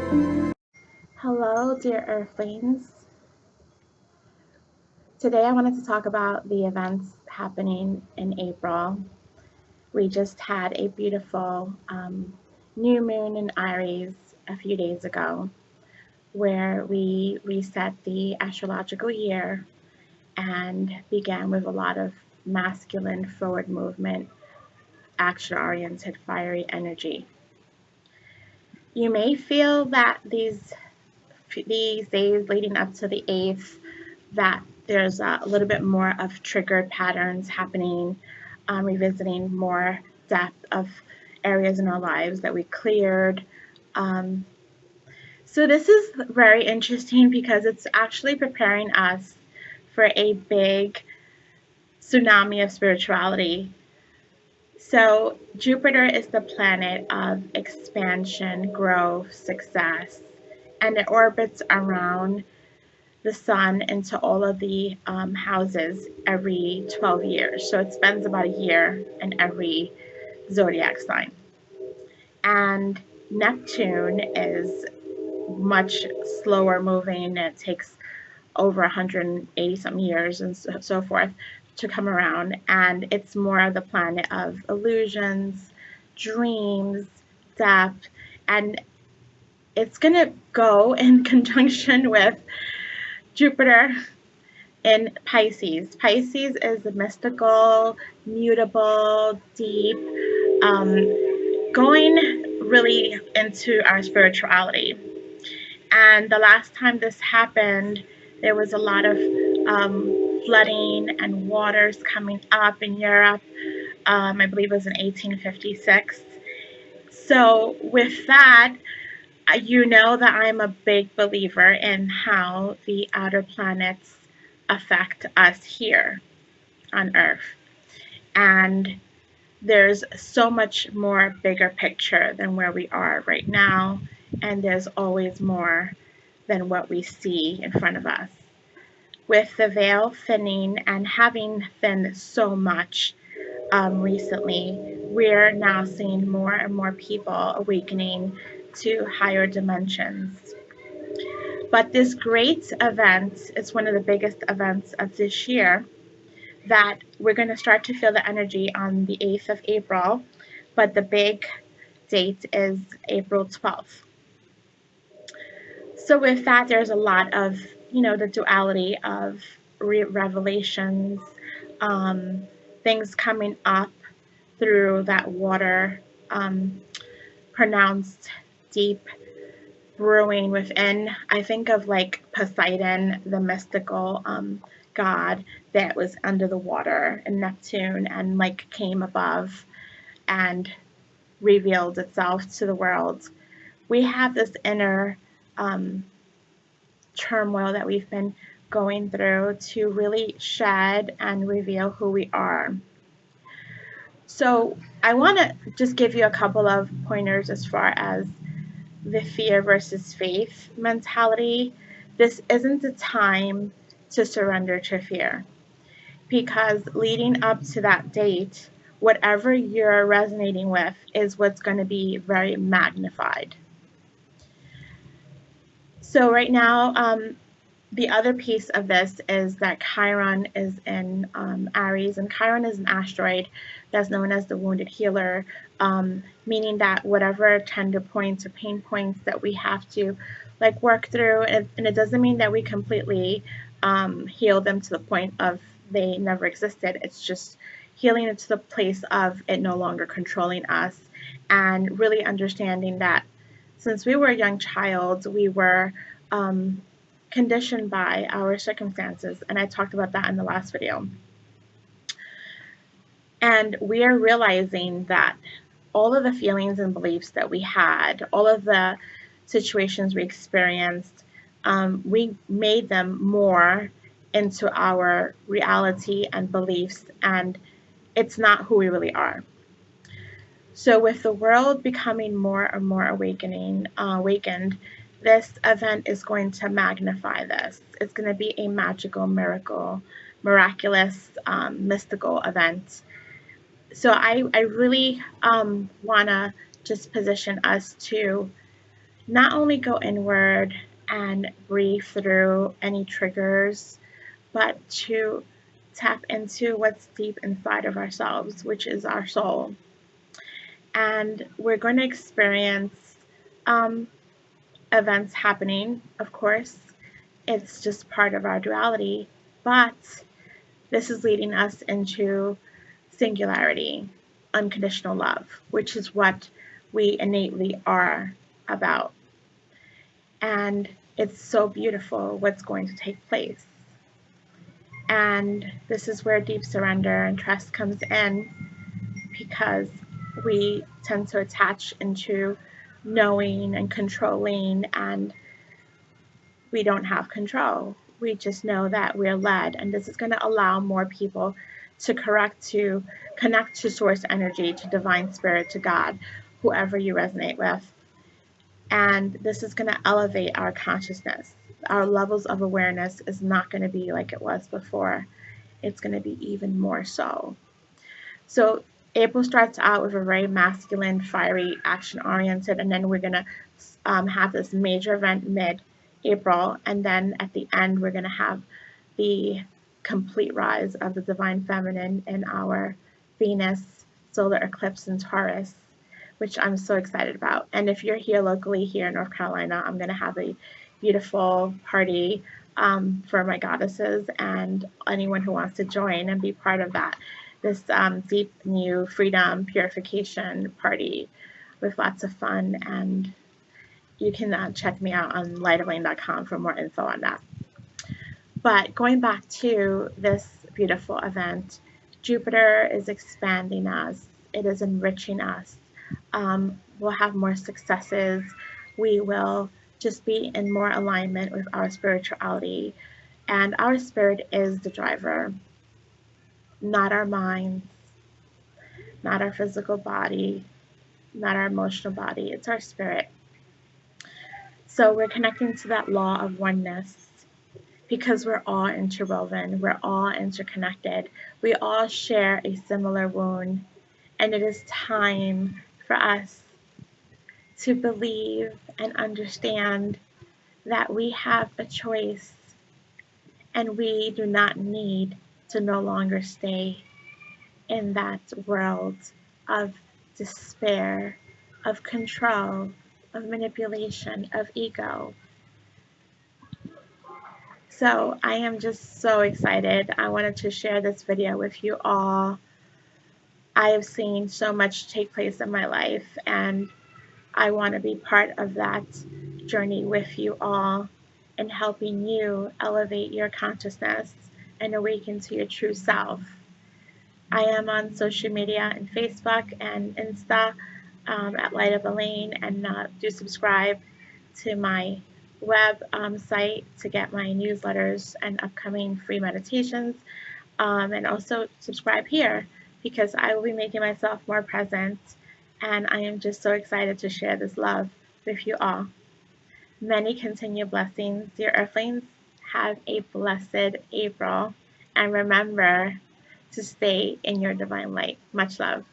Hello, dear Earthlings. Today I wanted to talk about the events happening in April. We just had a beautiful new moon in Aries a few days ago, where we reset the astrological year and began with a lot of masculine forward movement, action-oriented, fiery energy. You may feel that these days leading up to the 8th that there's a little bit more of triggered patterns happening, revisiting more depth of areas in our lives that we cleared. So this is very interesting because it's actually preparing us for a big tsunami of spirituality. So Jupiter is the planet of expansion, growth, success, and it orbits around the sun into all of the houses every 12 years. So it spends about a year in every zodiac sign. And Neptune is much slower moving. It takes over 180 some years and so forth to come around. And it's more of the planet of illusions, dreams, depth, and it's going to go in conjunction with Jupiter in Pisces. Pisces is mystical, mutable, deep, going really into our spirituality. And the last time this happened, there was a lot of flooding and waters coming up in Europe. I believe it was in 1856. So with that, you know that I'm a big believer in how the outer planets affect us here on Earth. And there's so much more bigger picture than where we are right now. And there's always more than what we see in front of us. With the veil thinning and having thinned so much recently, we're now seeing more and more people awakening to higher dimensions. But this great event is one of the biggest events of this year that we're going to start to feel the energy on the 8th of April, but the big date is April 12th. So with that, there's a lot of, the duality of revelations, things coming up through that water, pronounced deep brewing within. I think of like Poseidon, the mystical god that was under the water, and Neptune, and like came above and revealed itself to the world. We have this inner turmoil that we've been going through to really shed and reveal who we are. So I want to just give you a couple of pointers as far as the fear versus faith mentality. This isn't the time to surrender to fear, because leading up to that date, whatever you're resonating with is what's going to be very magnified. So right now, the other piece of this is that Chiron is in Aries, and Chiron is an asteroid that's known as the wounded healer, meaning that whatever tender points or pain points that we have to work through, and it doesn't mean that we completely heal them to the point of they never existed. It's just healing it to the place of it no longer controlling us, and really understanding that since we were a young child, we were conditioned by our circumstances, and I talked about that in the last video. And we are realizing that all of the feelings and beliefs that we had, all of the situations we experienced, we made them more into our reality and beliefs, and it's not who we really are. So with the world becoming more and more awakened, this event is going to magnify this. It's going to be a magical, miraculous, mystical event. So I really want to just position us to not only go inward and breathe through any triggers, but to tap into what's deep inside of ourselves, which is our soul. And we're going to experience events happening, of course. It's just part of our duality, but this is leading us into singularity, unconditional love, which is what we innately are about. And it's so beautiful what's going to take place. And this is where deep surrender and trust comes in, because we tend to attach into knowing and controlling, and we don't have control. We just know that we're led, and this is going to allow more people to connect to source energy, to divine spirit, to God, whoever you resonate with. And this is going to elevate our consciousness. Our levels of awareness is not going to be like it was before. It's going to be even more so. So April starts out with a very masculine, fiery, action-oriented, and then we're going to have this major event mid-April, and then at the end we're going to have the complete rise of the divine feminine in our Venus solar eclipse in Taurus, which I'm so excited about. And if you're here locally here in North Carolina, I'm going to have a beautiful party for my goddesses and anyone who wants to join and be part of that. This deep new freedom purification party with lots of fun. And you can check me out on lightofelaine.com for more info on that. But going back to this beautiful event, Jupiter is expanding us. It is enriching us. We'll have more successes. We will just be in more alignment with our spirituality. And our spirit is the driver, not our minds, not our physical body, not our emotional body. It's our spirit. So we're connecting to that law of oneness, because we're all interwoven, we're all interconnected, we all share a similar wound, and it is time for us to believe and understand that we have a choice, and we do not need to no longer stay in that world of despair, of control, of manipulation, of ego. So I am just so excited. I wanted to share this video with you all. I have seen so much take place in my life, and I want to be part of that journey with you all in helping you elevate your consciousness and awaken to your true self. I am on social media and Facebook and Insta at lightofelaine, and do subscribe to my web site to get my newsletters and upcoming free meditations, and also subscribe here, because I will be making myself more present, and I am just so excited to share this love with you all. Many continued blessings, dear Earthlings. Have a blessed April, and remember to stay in your divine light. Much love.